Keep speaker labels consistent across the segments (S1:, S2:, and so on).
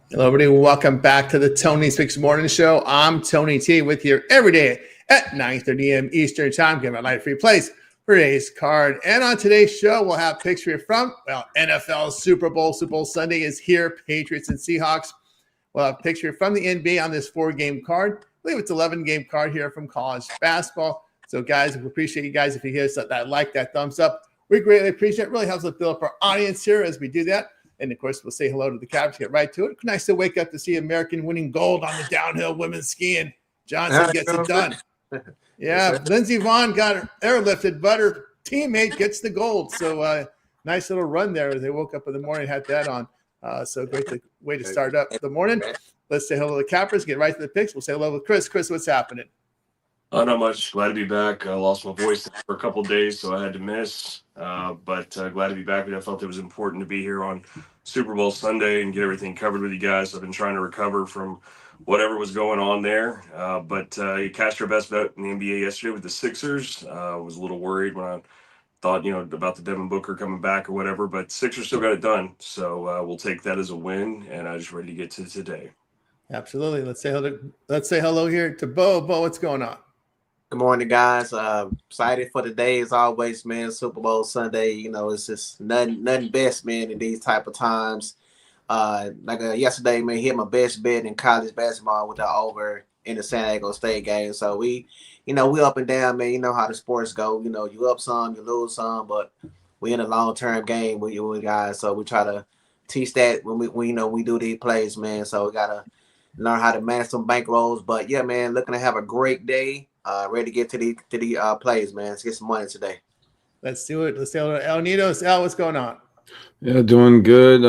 S1: Hello, everybody. Welcome back to the Tony Speaks Morning Show. I'm Tony T with you every day at 9:30 a.m. Eastern Time. Give my light free place for today's card. And on today's show, we'll have picks for you from, NFL Super Bowl. Super Bowl Sunday is here. Patriots and Seahawks. We'll have picks for you from the NBA on this 4-game card. I believe it's 11-game card here from college basketball. So, guys, we appreciate you guys if you hit us that like, that thumbs up. We greatly appreciate it. It really helps us build up our audience here as we do that. And, of course, we'll say hello to the Caps, get right to it. Nice to wake up to see American winning gold on the downhill women's skiing. Johnson gets it done. Yeah, Lindsey Vonn got her airlifted, but her teammate gets the gold. So nice little run there. They woke up in the morning, had that on. So great way to start up the morning. Let's say hello to the Cappers, get right to the picks. We'll say hello to Chris. Chris, what's happening?
S2: Not much. Glad to be back. I lost my voice for a couple of days, so I had to miss. But glad to be back. I felt it was important to be here on Super Bowl Sunday and get everything covered with you guys. I've been trying to recover from whatever was going on there. But you cast your best bet in the NBA yesterday with the Sixers. I was a little worried when I thought, about the Devin Booker coming back or whatever. But Sixers still got it done. So we'll take that as a win, and I'm just ready to get to today.
S1: Absolutely. Let's say hello here to Bo. Bo, what's going on?
S3: Good morning, guys. Excited for the day as always, man. Super Bowl Sunday, it's just nothing best, man, in these type of times. Yesterday, man, hit my best bet in college basketball with the over in the San Diego State game. So we up and down, man. You know how the sports go. You up some, you lose some, but we in a long-term game with you guys. So we try to teach that when we do these plays, man. So we gotta learn how to manage some bankrolls. But yeah, man, looking to have a great day. Ready to get to the plays, man. Let's get some money today.
S1: Let's do it. Let's say hello to El Nidos. El, what's going on?
S4: Yeah, doing good.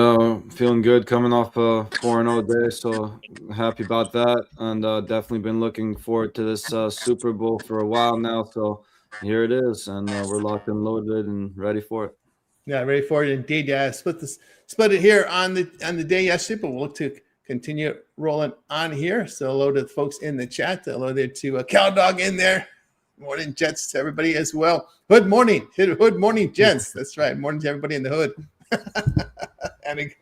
S4: Feeling good coming off a 4-0 day, so happy about that. And definitely been looking forward to this Super Bowl for a while now. So here it is, and we're locked and loaded and ready for it.
S1: Yeah, ready for it indeed. Yeah, split it here on the day yesterday, but we'll look to continue rolling on here. So hello to the folks in the chat. Hello there to Cow Dog in there. Morning, Jets, to everybody as well. Hood morning, gents. That's right. Morning to everybody in the hood. And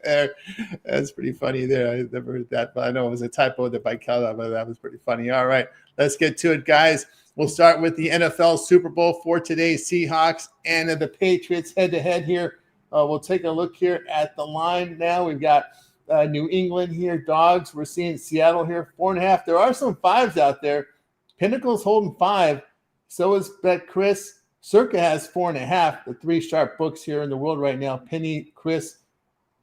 S1: that's pretty funny there. I never heard that, but I know it was a typo there by Cow Dog, but that was pretty funny. All right, let's get to it, guys. We'll start with the NFL Super Bowl for today's Seahawks and the Patriots head-to-head here. We'll take a look here at the line now. We've got New England here, dogs. We're seeing Seattle here, 4.5. There are some 5s out there. Pinnacle's holding 5. So is Bet Chris. Circa has 4.5. The 3 sharp books here in the world right now. Penny, Chris,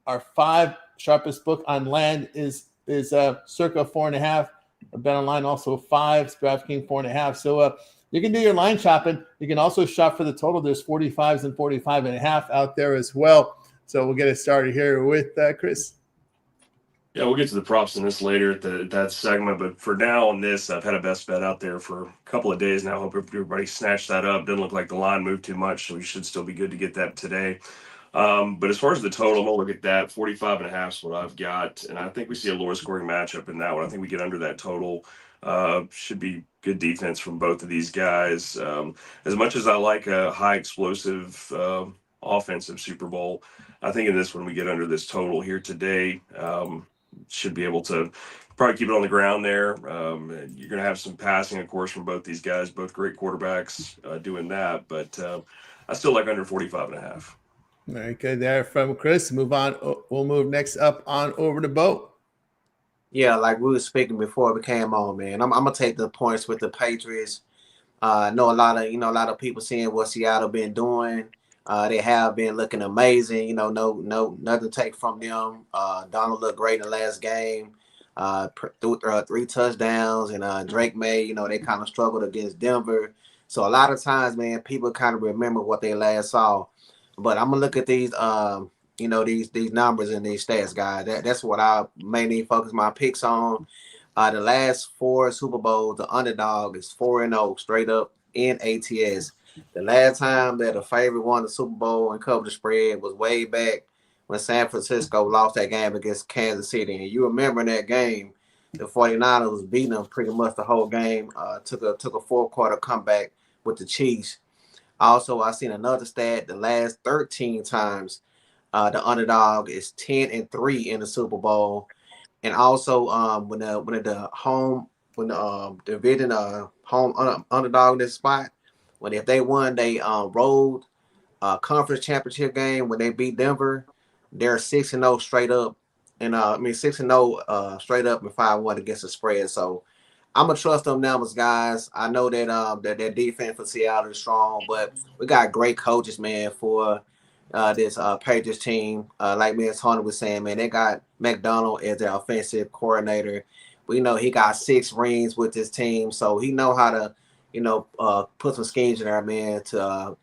S1: our 5 sharpest book on land is Circa 4.5. Bet Online also 5. DraftKings 4.5. So you can do your line shopping. You can also shop for the total. There's 45s and 45.5 out there as well. So we'll get it started here with Chris.
S2: Yeah, we'll get to the props in this later at that segment. But for now on this, I've had a best bet out there for a couple of days now. Hope everybody snatched that up. Doesn't look like the line moved too much, so we should still be good to get that today. But as far as the total, I'm going to look at that. 45.5 is what I've got. And I think we see a lower scoring matchup in that one. I think we get under that total. Should be good defense from both of these guys. As much as I like a high explosive offensive Super Bowl, I think in this one we get under this total here today. Should be able to probably keep it on the ground there. You're going to have some passing, of course, from both these guys, both great quarterbacks doing that. But I still like under 45.5.
S1: Very good there from Chris. Move on. We'll move next up on over to Bo.
S3: Yeah, like we were speaking before we came on, man. I'm gonna take the points with the Patriots. I know a lot of people seeing what Seattle been doing. They have been looking amazing. No, nothing to take from them. Donald looked great in the last game. Threw 3 touchdowns, and Drake May. They kind of struggled against Denver. So a lot of times, man, people kind of remember what they last saw. But I'm gonna look at these, these numbers and these stats, guys. That's what I mainly focus my picks on. The last 4 Super Bowls, the underdog is 4-0 straight up in ATS. The last time that a favorite won the Super Bowl and covered the spread was way back when San Francisco lost that game against Kansas City. And you remember in that game, the 49ers was beating them pretty much the whole game. Took a 4-quarter comeback with the Chiefs. Also, I seen another stat. The last 13 times, the underdog is 10-3 in the Super Bowl. and also when the division home underdog in this spot, if they won they road conference championship game when they beat Denver, they're 6-0 straight up, and 6-0 straight up and 5-1 against the spread. So I'm gonna trust them numbers, guys. I know that that their defense for Seattle is strong, but we got great coaches, man, for this Patriots team. Like me and Tony was saying, man, they got McDonald as their offensive coordinator. We know he got 6 rings with this team, so he know how to, put some schemes in there, man, to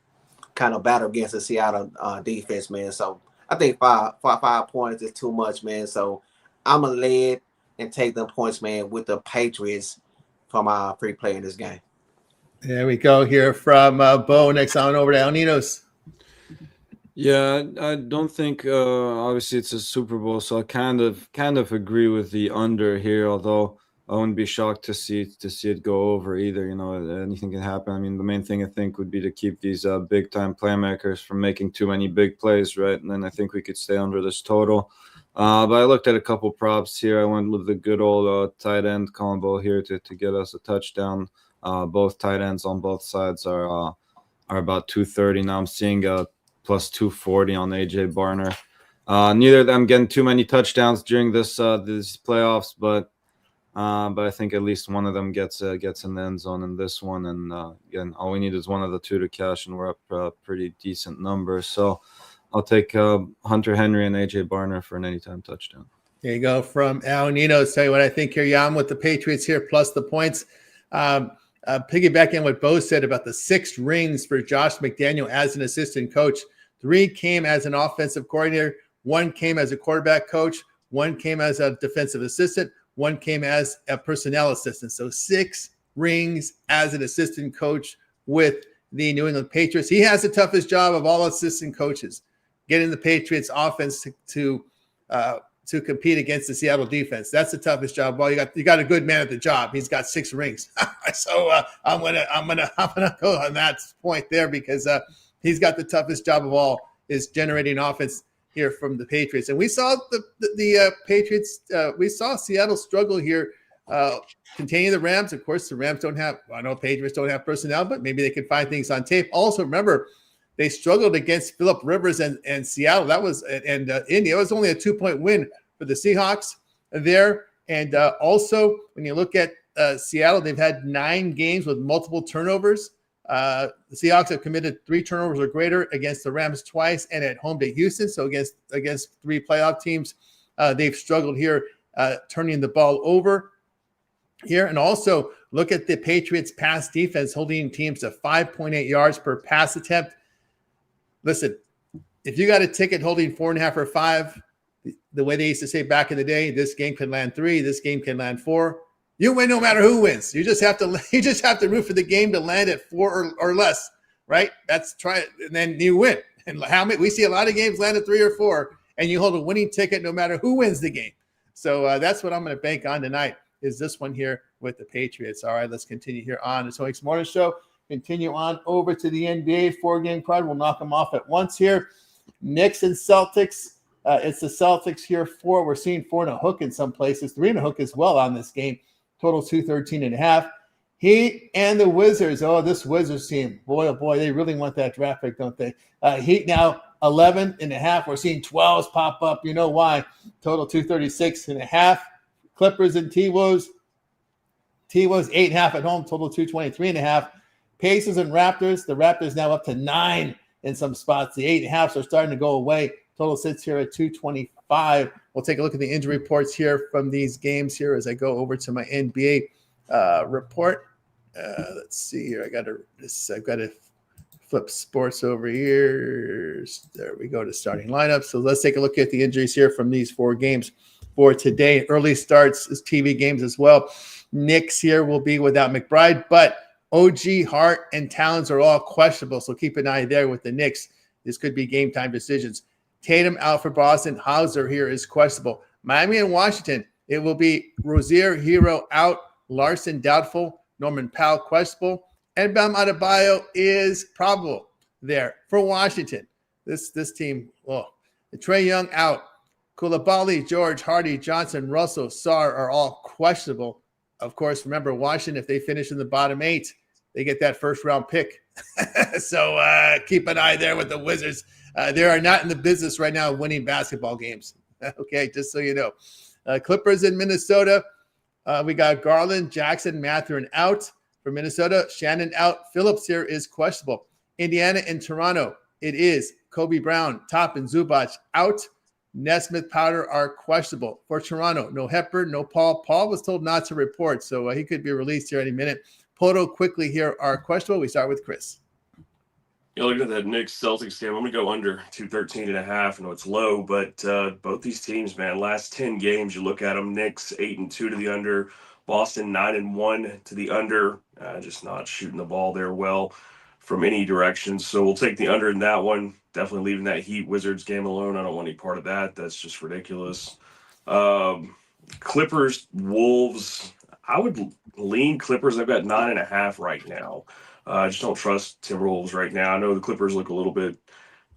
S3: kind of battle against the Seattle defense, man. So I think five points is too much, man. So I'm gonna lay it and take them points, man, with the Patriots for my free play in this game.
S1: There we go here from Bo. Next on over to El Ninos.
S4: Yeah, I don't think obviously it's a Super Bowl, so I kind of agree with the under here, although I wouldn't be shocked to see it go over either. Anything can happen. I mean, the main thing I think would be to keep these big time playmakers from making too many big plays, right? And then I think we could stay under this total. But I looked at a couple props here. I went with the good old tight end combo here to get us a touchdown. Both tight ends on both sides are about 230. Now I'm seeing plus 240 on AJ Barner. Neither of them getting too many touchdowns during these playoffs, but I think at least one of them gets in the end zone in this one. And again, all we need is one of the two to cash, and we're up pretty decent numbers. So I'll take Hunter Henry and AJ Barner for an anytime touchdown.
S1: There you go from Al Ninos. Tell you what I think here. Yeah, I'm with the Patriots here plus the points. Piggyback in what Bo said about the 6 rings for Josh McDaniel as an assistant coach. 3 came as an offensive coordinator. 1 came as a quarterback coach. 1 came as a defensive assistant. 1 came as a personnel assistant. So 6 rings as an assistant coach with the New England Patriots. He has the toughest job of all assistant coaches, getting the Patriots offense to compete against the Seattle defense. That's the toughest job. Well, you got a good man at the job. He's got 6 rings. So I'm gonna go on that point there because he's got the toughest job of all, is generating offense here from the Patriots. And we saw the Patriots. We saw Seattle struggle here, containing the Rams. Of course, the Rams don't have. I know Patriots don't have personnel, but maybe they can find things on tape. Also, remember, they struggled against Phillip Rivers and Seattle. That was and Indy. It was only a 2-point win for the Seahawks there. And also, when you look at Seattle, they've had 9 games with multiple turnovers. The Seahawks have committed 3 turnovers or greater against the Rams twice and at home to Houston. So against 3 playoff teams, they've struggled here turning the ball over here. And also look at the Patriots pass defense, holding teams to 5.8 yards per pass attempt. Listen, if you got a ticket holding 4.5 or 5, the way they used to say back in the day, this game can land 3, this game can land 4. You win no matter who wins. You just have to root for the game to land at 4 or less, right? That's try it, and then you win. And how many? We see a lot of games land at 3 or 4, and you hold a winning ticket no matter who wins the game. So that's what I'm going to bank on tonight. Is this one here with the Patriots? All right, let's continue here on the Tony Morning Show. Continue on over to the NBA 4-game crowd. We'll knock them off at once here. Knicks and Celtics. It's the Celtics here 4. We're seeing 4 and a hook in some places, 3 and a hook as well on this game. Total 213.5. Heat and the Wizards. Oh, this Wizards team. Boy, oh boy, they really want that draft pick, don't they? Heat now 11.5. We're seeing 12s pop up. You know why? Total 236.5. Clippers and T-Wolves. T-Wolves 8.5 at home. Total 223.5. Pacers and Raptors. The Raptors now up to 9 in some spots. The 8.5s are starting to go away. Total sits here at 225. We'll take a look at the injury reports here from these games here as I go over to my NBA report. Let's see here. I've got to flip sports over here. There we go to starting lineup. So let's take a look at the injuries here from these 4 games for today. Early starts as TV games as well. Knicks here will be without McBride, but OG, Hart, and Towns are all questionable. So keep an eye there with the Knicks. This could be game time decisions. Tatum out for Boston. Hauser here is questionable. Miami and Washington, it will be Rozier, Hero out, Larson doubtful, Norman Powell questionable, and Bam Adebayo is probable there for Washington. This team, Trae Young out, Koulibaly, George, Hardy, Johnson, Russell, Sarr are all questionable. Of course, remember Washington, if they finish in the bottom 8, they get that first-round pick. So keep an eye there with the Wizards. They are not in the business right now of winning basketball games. Okay, just so you know. Clippers in Minnesota. We got Garland, Jackson, Mathurin out for Minnesota. Shannon out. Phillips here is questionable. Indiana and Toronto. It is Kobe Brown, Top, and Zubac out. Nesmith, Powder are questionable. For Toronto, no Hepburn, no Paul. Paul was told not to report, so he could be released here any minute. Poto quickly here are questionable. We start with Chris.
S2: Yeah, looking at that Knicks Celtics game, I'm going to go under 213.5. I know it's low, but both these teams, man, last 10 games, you look at them, Knicks 8-2 to the under, Boston 9-1 to the under, just not shooting the ball there well from any direction. So we'll take the under in that one. Definitely leaving that Heat Wizards game alone. I don't want any part of that. That's just ridiculous. Clippers, Wolves, I would lean Clippers. I've got 9.5 right now. I just don't trust Timberwolves right now. I know the Clippers look a little bit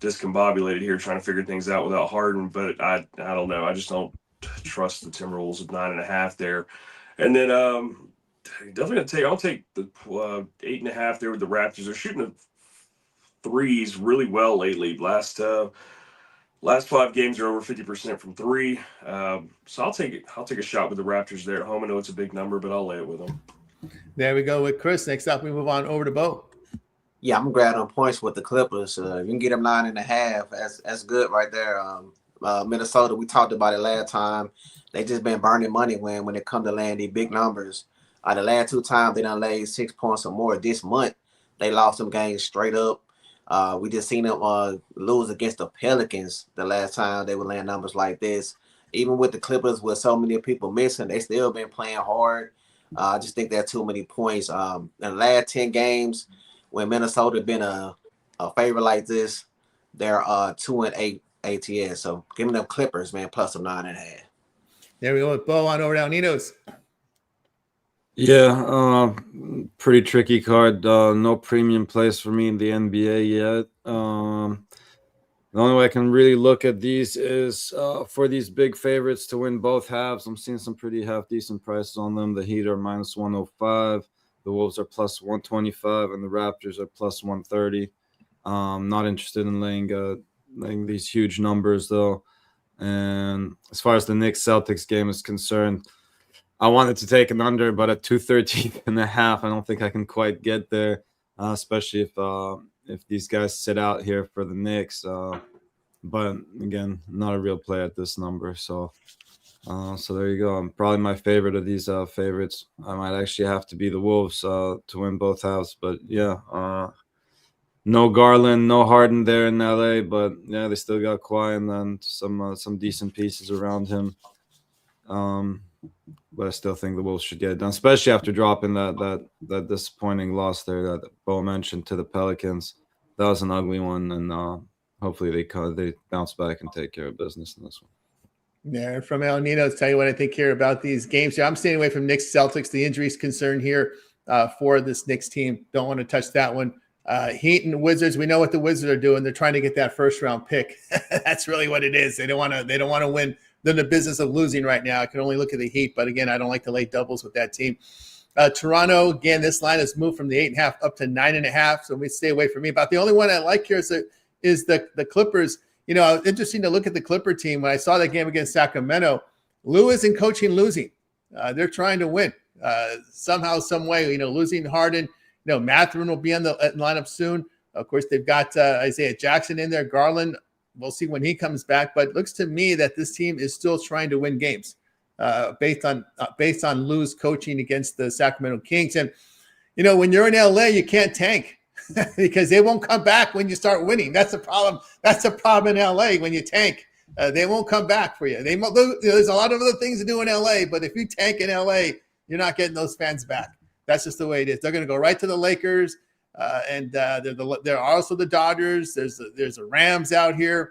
S2: discombobulated here trying to figure things out without Harden, but I don't know. I just don't trust the Timberwolves with 9.5 there. And then definitely I'll take the 8.5 there with the Raptors. They're shooting the threes really well lately. Last 5 games are over 50% from 3. So I'll take a shot with the Raptors there at home. I know it's a big number, but I'll lay it with them.
S1: There we go with Chris. Next up, we move on over to Bo.
S3: Yeah, I'm grabbing on points with the Clippers. You can get them 9.5. That's good right there. Minnesota, we talked about it last time. They just been burning money when it comes to laying these big numbers. The last 2 times they done laid 6 points or more. This month they lost some games straight up. We just seen them lose against the Pelicans the last time they were laying numbers like this. Even with the Clippers, with so many people missing, they still been playing hard. I just think there are too many points. In the last 10 games, when Minnesota been a favorite like this, they're 2-8 ATS. So give me them Clippers, man, plus some 9.5.
S1: There we go with Bo on over down Ninos.
S4: Yeah, pretty tricky card. No premium place for me in the NBA yet. The only way I can really look at these is for these big favorites to win both halves. I'm seeing some pretty half-decent prices on them. The Heat are minus 105. The Wolves are plus 125, and the Raptors are plus 130. Not interested in laying these huge numbers, though. And as far as the Knicks-Celtics game is concerned, I wanted to take an under, but at 213.5, I don't think I can quite get there, especially if these guys sit out here for the Knicks. But again, not a real play at this number. So there you go. Probably my favorite of these favorites. I might actually have to be the Wolves to win both halves. But yeah, no Garland, no Harden there in LA. But yeah, they still got Kawhi and then some decent pieces around him. But I still think the Wolves should get it done, especially after dropping that disappointing loss there that Bo mentioned to the Pelicans. That was an ugly one, and hopefully they bounce back and take care of business in this one.
S1: There from El Nino to tell you what I think here about these games. Yeah, I'm staying away from Knicks Celtics. The injuries concern here for this Knicks team. Don't want to touch that one. Heat and Wizards. We know what the Wizards are doing. They're trying to get that first round pick. That's really what it is. They don't want to win. They're in the business of losing right now. I can only look at the Heat, but again, I don't like to lay doubles with that team. Toronto, again, this line has moved from the 8.5 up to 9.5, so we stay away from me. About the only one I like here is the Clippers. You know, interesting to look at the Clipper team. When I saw that game against Sacramento, Lou isn't coaching losing. They're trying to win somehow, some way. You know, losing Harden. You know, Mathurin will be on the lineup soon. Of course, they've got Isaiah Jackson in there. Garland, we'll see when he comes back. But it looks to me that this team is still trying to win games based on Lou's coaching against the Sacramento Kings. And, you know, when you're in LA, you can't tank because they won't come back when you start winning. That's the problem. That's the problem in LA. When you tank, they won't come back for you. There's a lot of other things to do in LA, but if you tank in LA, you're not getting those fans back. That's just the way it is. They're going to go right to the Lakers. And there are also the Dodgers. There's the Rams out here.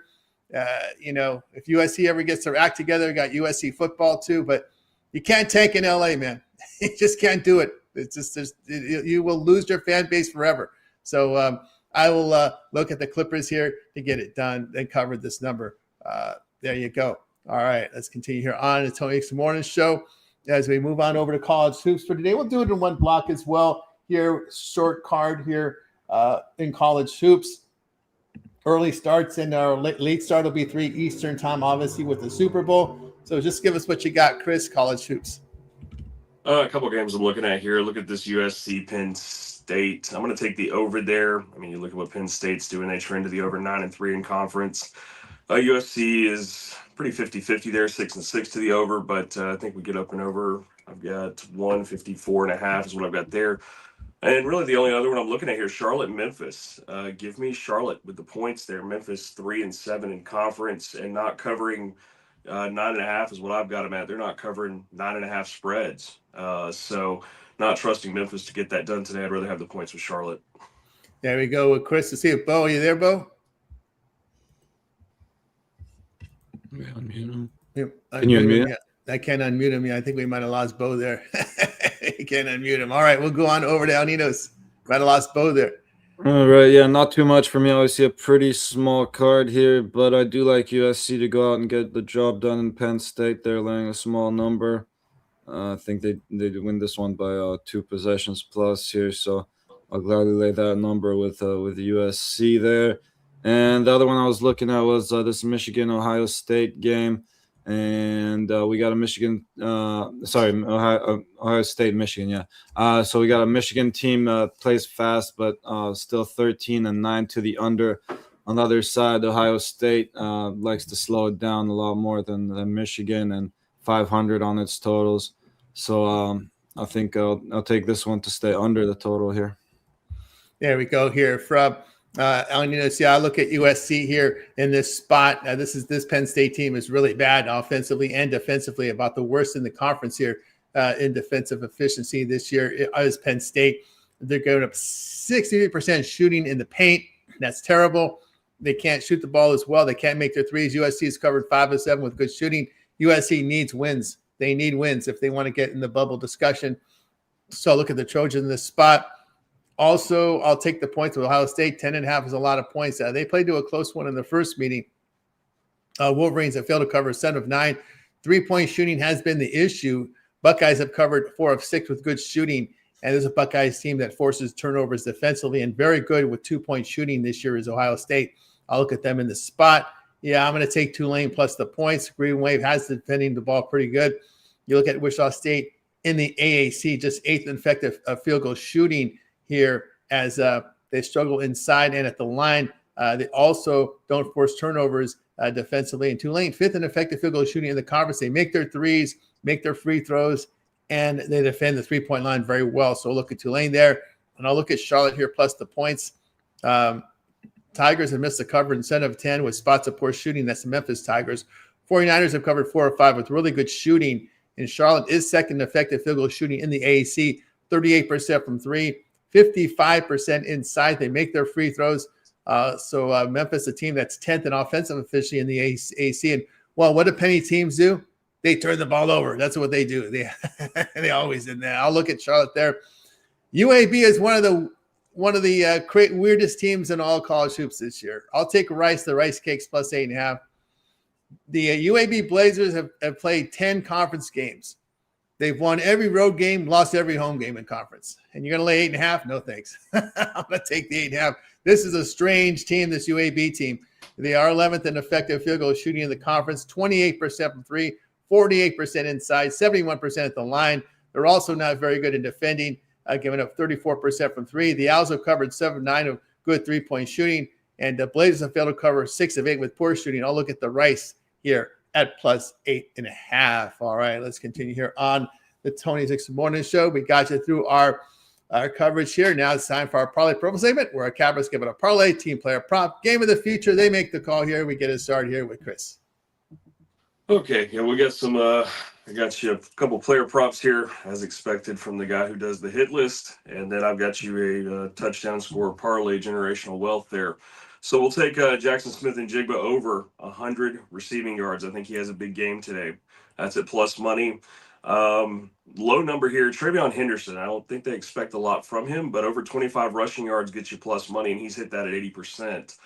S1: You know, if USC ever gets their act together, got USC football too. But you can't tank in LA, man. You just can't do it. It's just you will lose your fan base forever. So I will look at the Clippers here to get it done and cover this number. There you go. All right, let's continue here on the Tony Hicks Morning Show. As we move on over to college hoops for today, we'll do it in one block as well. Here, short card here in college hoops. Early starts and our late start will be 3 Eastern time, obviously, with the Super Bowl. So just give us what you got, Chris, college hoops.
S2: A couple games I'm looking at here. Look at this USC Penn State. I'm going to take the over there. I mean, you look at what Penn State's doing. They trend to the over 9-3 in conference. USC is pretty 50-50 there, 6-6 to the over, but I think we get up and over. I've got 154.5 is what I've got there. And really the only other one I'm looking at here, Charlotte, Memphis. Give me Charlotte with the points there. Memphis 3-7 in conference and not covering 9.5 is what I've got them at. They're not covering 9.5 spreads. So not trusting Memphis to get that done today. I'd rather have the points with Charlotte.
S1: There we go with Chris to see if Bo, are you there, Bo?
S4: Unmute him.
S1: Yeah,
S4: Can you unmute him?
S1: Yeah, I can't unmute him. Yeah, I think we might have lost Bo there. You can't unmute him. All right, we'll go on over to Alninos. Might have lost Bo there.
S4: All right, yeah, not too much for me. Obviously, a pretty small card here, but I do like USC to go out and get the job done in Penn State. They're laying a small number. I think they win this one by 2 possessions plus here, so I'll gladly lay that number with USC there. And the other one I was looking at was this Michigan-Ohio State game. And we got a Michigan, Ohio State, Michigan, yeah. So we got a Michigan team plays fast, but still 13-9 to the under. On the other side, Ohio State likes to slow it down a lot more than Michigan, and 500 on its totals. So I think I'll take this one to stay under the total here.
S1: There we go here from Alninos. Yeah, I look at USC here in this spot. This Penn State team is really bad offensively and defensively, about the worst in the conference here in defensive efficiency this year. As Penn State, they're going up 68% shooting in the paint. That's terrible. They can't shoot the ball as well. They can't make their threes. USC has covered 5 of 7 with good shooting. USC needs wins. They need wins if they want to get in the bubble discussion. So look at the Trojans in this spot. Also, I'll take the points with Ohio State. 10.5 is a lot of points. They played to a close one in the first meeting. Wolverines have failed to cover 7 of 9. 3-point shooting has been the issue. Buckeyes have covered 4 of 6 with good shooting. And there's a Buckeyes team that forces turnovers defensively and very good with 2-point shooting this year is Ohio State. I'll look at them in the spot. Yeah, I'm going to take Tulane plus the points. Green Wave has defending the ball pretty good. You look at Wichita State in the AAC, just 8th in effective field goal shooting here as they struggle inside and at the line. They also don't force turnovers defensively. And Tulane, 5th in effective field goal shooting in the conference. They make their threes, make their free throws, and they defend the 3-point line very well. So look at Tulane there. And I'll look at Charlotte here plus the points. Tigers have missed the cover in 7 of 10 with spots of poor shooting. That's the Memphis Tigers. 49ers have covered 4 of 5 with really good shooting. And Charlotte is 2nd in effective field goal shooting in the AAC, 38% from 3, 55% inside. They make their free throws. So Memphis, a team that's 10th in offensive efficiency in the AAC. And, well, what do Penny teams do? They turn the ball over. That's what they do. They always did that. I'll look at Charlotte there. UAB is one of the weirdest teams in all college hoops this year. I'll take the Rice Cakes plus 8.5. The UAB Blazers have played 10 conference games. They've won every road game, lost every home game in conference. And you're going to lay 8.5? No, thanks. I'm going to take the 8.5. This is a strange team, this UAB team. They are 11th in effective field goal shooting in the conference, 28% from 3, 48% inside, 71% at the line. They're also not very good in defending, giving up 34% from 3. The Owls have covered 7 of 9 of good 3-point shooting. And the Blazers have failed to cover 6 of 8 with poor shooting. I'll look at the Rice here at plus 8.5. All right, let's continue here on the Tony Hicks Morning Show. We got you through our coverage here. Now it's time for our parlay purple segment where our cappers give it a parlay, team player prop, game of the future. They make the call here. We get it started here with Chris.
S2: Okay, yeah, we got some I got you a couple player props here as expected from the guy who does the hit list, and then I've got you a touchdown score parlay, generational wealth there. So we'll take Jackson Smith and Jigba over 100 receiving yards. I think he has a big game today. That's at plus money. Low number here, Travion Henderson. I don't think they expect a lot from him, but over 25 rushing yards gets you plus money, and he's hit that at 80%.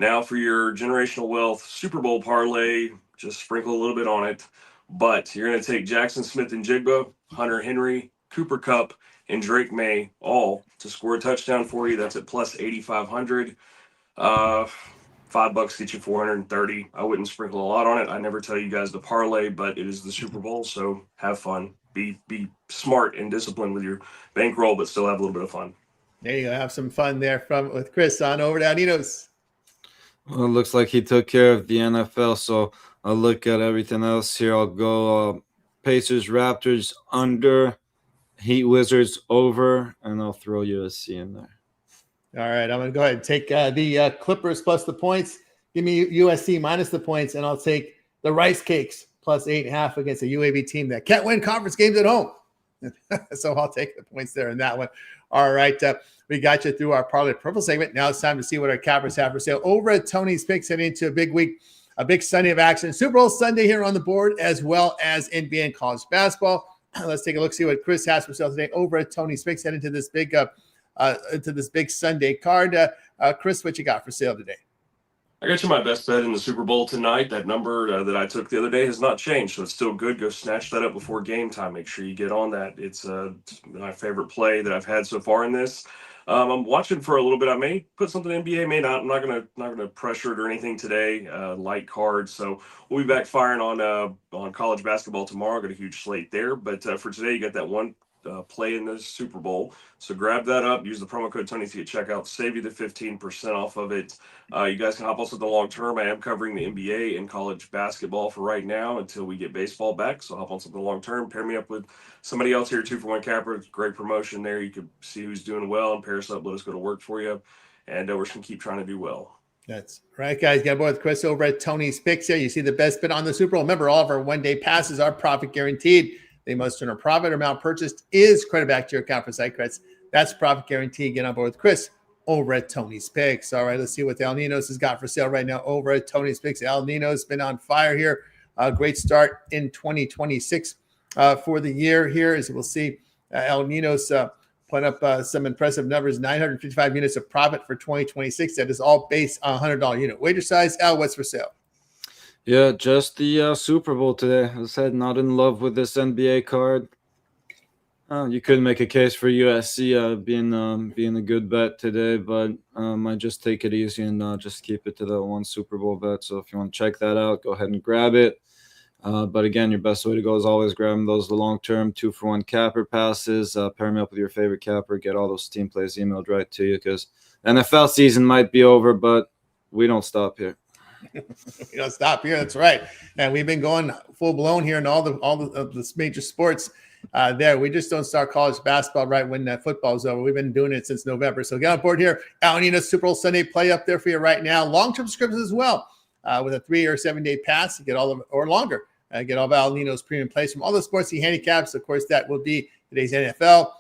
S2: Now for your generational wealth Super Bowl parlay, just sprinkle a little bit on it. But you're going to take Jackson Smith and Jigba, Hunter Henry, Cooper Kupp, and Drake May all to score a touchdown for you. That's at plus 8,500. $5 get you 430. I wouldn't sprinkle a lot on it. I never tell you guys to parlay, but it is the Super Bowl, so have fun. Be smart and disciplined with your bankroll, but still have a little bit of fun.
S1: There you go. Have some fun there with Chris on over to Alninos.
S4: Well, it looks like he took care of the NFL, so I'll look at everything else here. I'll go Pacers, Raptors under, Heat, Wizards over, and I'll throw USC in there.
S1: All right, I'm going to go ahead and take the Clippers plus the points. Give me USC minus the points, and I'll take the Rice Cakes plus 8.5 against a UAB team that can't win conference games at home. So I'll take the points there in that one. All right, we got you through our Parlay Purple segment. Now it's time to see what our cappers have for sale over at Tony's Picks, heading into a big week, a big Sunday of action. Super Bowl Sunday here on the board, as well as NBA and college basketball. Let's take a look, see what Chris has for sale today over at Tony's Picks, heading into this big Sunday card. Chris, what you got for sale today?
S2: I got you my best bet in the Super Bowl tonight. That number that I took the other day has not changed, so it's still good. Go snatch that up before game time. Make sure you get on that. It's my favorite play that I've had so far in this. I'm watching for a little bit. I may put something NBA, may not. I'm not gonna pressure it or anything today. Light card. So we'll be back firing on college basketball tomorrow. Got a huge slate there. But for today, you got that one play in the Super Bowl. So grab that up. Use the promo code Tony to check out. Save you the 15% off of it. You guys can hop also the long term. I am covering the NBA and college basketball for right now until we get baseball back. So hop on something long term. Pair me up with somebody else here. 2-for-1 capper. Great promotion there. You can see who's doing well and pair us up. Let us go to work for you. And we're just going to keep trying to do well.
S1: That's right, guys. Got boy with Chris over at Tony's Picks here. You see the best bet on the Super Bowl. Remember, all of our one-day passes are profit guaranteed. They must earn a profit. Amount purchased is credit back to your account for site credits. That's profit guarantee. Get on board with Chris over at Tony's Picks. All right, let's see what El Nino's has got for sale right now over at Tony's Picks. El Nino's been on fire here. Great start in 2026 for the year here. As we'll see, El Nino's put up some impressive numbers, 955 units of profit for 2026. That is all based on a $100 unit. Wager size, Al, what's for sale?
S4: Yeah, just the Super Bowl today. As I said, not in love with this NBA card. You could make a case for USC being a good bet today, but I just take it easy and just keep it to that one Super Bowl bet. So if you want to check that out, go ahead and grab it. But again, your best way to go is always grabbing those the long-term 2-for-1 capper passes. Pair me up with your favorite capper. Get all those team plays emailed right to you because NFL season might be over, but we don't stop here.
S1: We don't stop here. That's right. And we've been going full blown here in all the major sports. There, we just don't start college basketball right when football is over. We've been doing it since November. So get on board here. Al Nino Super Bowl Sunday play up there for you right now. Long-term subscriptions as well, with a 3 or 7 day pass. You get all of or longer. Get all of Al Nino's premium plays from all the sports he handicaps. Of course, that will be today's NFL.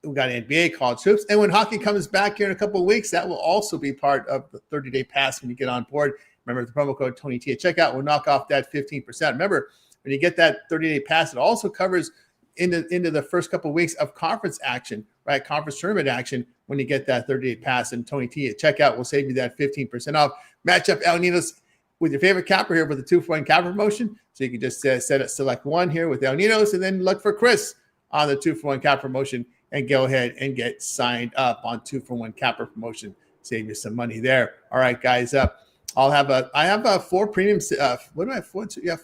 S1: We've got NBA, college hoops. And when hockey comes back here in a couple of weeks, that will also be part of the 30-day pass when you get on board. Remember, the promo code TonyT at checkout will knock off that 15%. Remember, when you get that 30-day pass, it also covers into the first couple of weeks of conference action, right? Conference tournament action when you get that 30-day pass. And Tony T at checkout will save you that 15% off. Match up El Nino's with your favorite capper here with the 2-for-1 capper promotion. So you can just select one here with El Nino's and then look for Chris on the 2-for-1 capper promotion and go ahead and get signed up on 2-for-1 capper promotion. Save you some money there. All right, guys. I have 4 premiums. What do I have?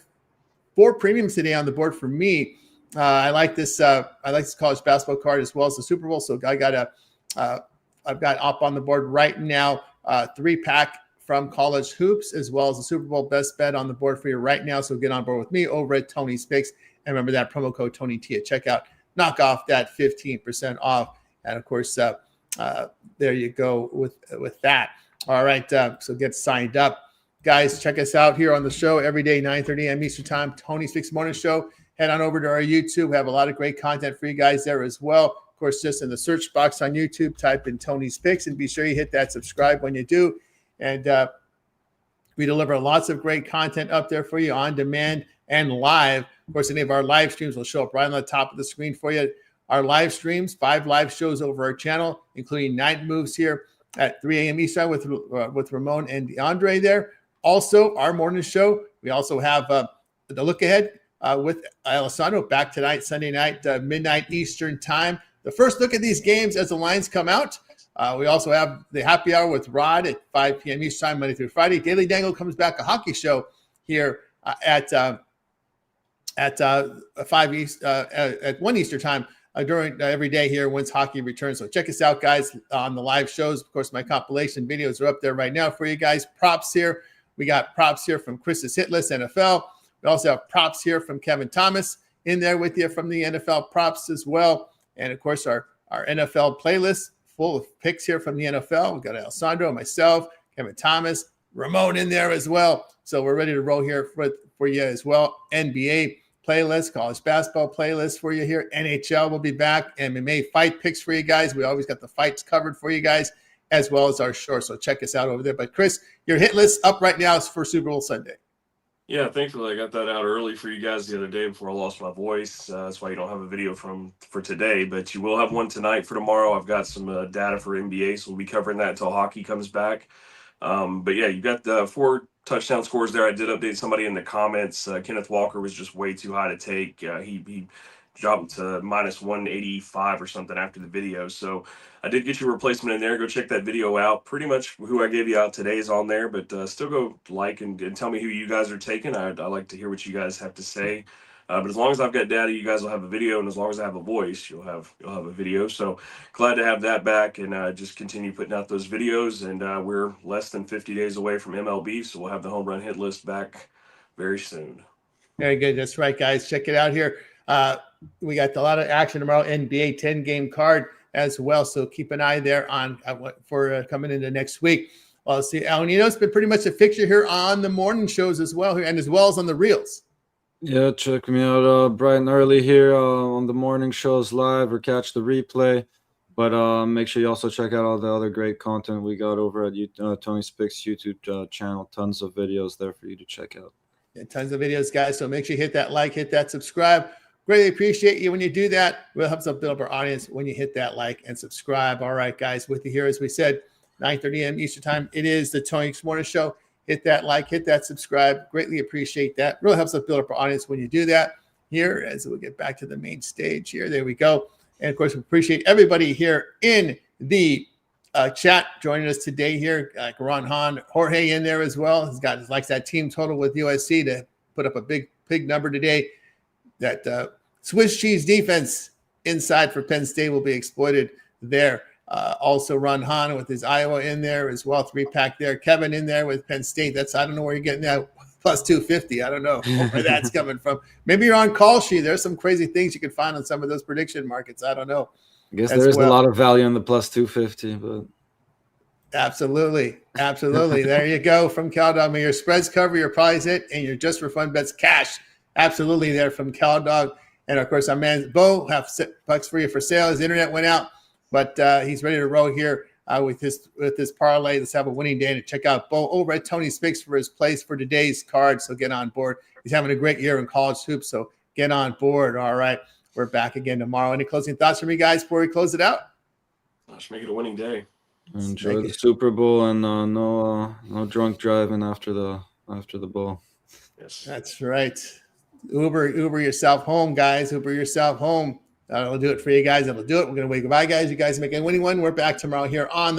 S1: 4 premiums today on the board for me. I like this college basketball card as well as the Super Bowl. So I've got up on the board right now 3-pack from college hoops as well as the Super Bowl best bet on the board for you right now. So get on board with me over at Tony's Picks and remember that promo code Tony T at checkout. Knock off that 15% off. And of course, there you go with that. All right, so get signed up. Guys, check us out here on the show every day, 9:30 a.m. Eastern Time, Tony's Picks Morning Show. Head on over to our YouTube. We have a lot of great content for you guys there as well. Of course, just in the search box on YouTube, type in Tony's Picks and be sure you hit that subscribe when you do. And we deliver lots of great content up there for you on demand and live. Of course, any of our live streams will show up right on the top of the screen for you. Our live streams, 5 live shows over our channel, including Night Moves here at 3 a.m. Eastern with Ramon and DeAndre there. Also, our morning show, we also have the look ahead with Alessandro back tonight, Sunday night, midnight Eastern time. The first look at these games as the lines come out. We also have the happy hour with Rod at 5 p.m. Eastern time, Monday through Friday. Daily Dangle comes back, a hockey show here at 5 East at 1 Eastern time during every day here once hockey returns. So check us out, guys, on the live shows. Of course, my compilation videos are up there right now for you guys. Props here. We got props here from Chris's Hit List NFL. We also have props here from Kevin Thomas in there with you from the NFL props as well. And, of course, our NFL playlist full of picks here from the NFL. We've got Alessandro, myself, Kevin Thomas, Ramon in there as well. So we're ready to roll here for you as well. NBA playlist, college basketball playlist for you here. NHL will be back. MMA fight picks for you guys. We always got the fights covered for you guys as well as our short. So check us out over there. But, Chris, your hit list up right now is for Super Bowl Sunday.
S2: Yeah, thankfully I got that out early for you guys the other day before I lost my voice. That's why you don't have a video for today, but you will have one tonight for tomorrow. I've got some data for NBA, so we'll be covering that until hockey comes back. But yeah, you got the 4 touchdown scores there. I did update somebody in the comments. Kenneth Walker was just way too high to take. He jumped to minus 185 or something after the video. So I did get your replacement in there. Go check that video out. Pretty much who I gave you out today is on there, but still go like and tell me who you guys are taking. I like to hear what you guys have to say. But as long as I've got data, you guys will have a video, and as long as I have a voice, you'll have a video. So glad to have that back, and just continue putting out those videos. And we're less than 50 days away from MLB, so we'll have the home run hit list back very soon. Very
S1: good. That's right, guys. Check it out here. We got a lot of action tomorrow. NBA 10-game card as well, so keep an eye there on for coming into next week. Well, see, Alan, it's been pretty much a fixture here on the morning shows as well here, and as well as on the reels.
S4: Yeah, check me out bright and early here on the morning shows live or catch the replay. But make sure you also check out all the other great content we got over at Tony Spick's YouTube channel. Tons of videos there for you to check out.
S1: Yeah, tons of videos, guys. So make sure you hit that like, hit that subscribe. Greatly appreciate you when you do that. It really helps us build up our audience when you hit that like and subscribe. All right, guys, with you here, as we said, 9:30 a.m. Eastern time. It is the Tony Morning Show. Hit that like, hit that subscribe. Greatly appreciate that. Really helps us build up our audience when you do that. Here, as we get back to the main stage here. There we go. And, of course, we appreciate everybody here in the chat joining us today here. Like Ron Hahn, Jorge in there as well. He likes that team total with USC to put up a big number today. That Swiss cheese defense inside for Penn State will be exploited there. Also Ron Hahn with his Iowa in there as well, 3-pack there. Kevin in there with Penn State. I don't know where you're getting that plus 250. I don't know where that's coming from. Maybe you're on call sheet. There's some crazy things you can find on some of those prediction markets. I don't know.
S4: I guess there's a lot of value in the plus 250, but
S1: absolutely. There you go from CalDog. Your spreads cover your prize hit and your just for fun bets cash. Absolutely there from CalDog. And of course, our man Bo have bucks for you for sale. His internet went out, but he's ready to roll here with his parlay. Let's have a winning day, and check out Bo over at Tony Spicks for his place for today's card. So get on board. He's having a great year in college hoops, so get on board. All right, we're back again tomorrow. Any closing thoughts from you guys before we close it out?
S2: Let's make it a winning day.
S4: Enjoy the Super Bowl, and no drunk driving after the bowl.
S2: Yes,
S1: that's right. Uber yourself home, guys. Uber yourself home. That'll do it for you guys. That'll do it. We're going to wave goodbye, guys. You guys make a winning one. We're back tomorrow here on the